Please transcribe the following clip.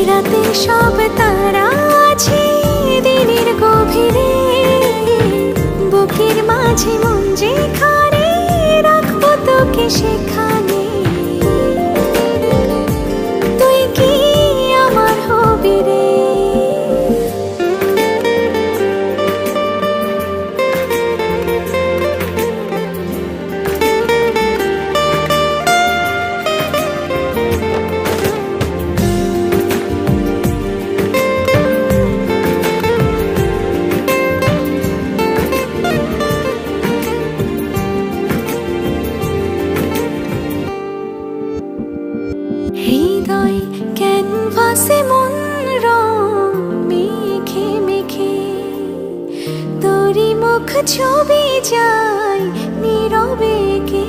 রাতে সব তারা আছে দিনের গভীরে, বুকের মাঝে মন যেখানে রাখবো তোকে সেখানে। তুই কি আমার হবি রে? হৃদয় ক্যানভাসে মন রং মেখে মেখে, তোরই মুখ ছবি যায় নীরবে কে।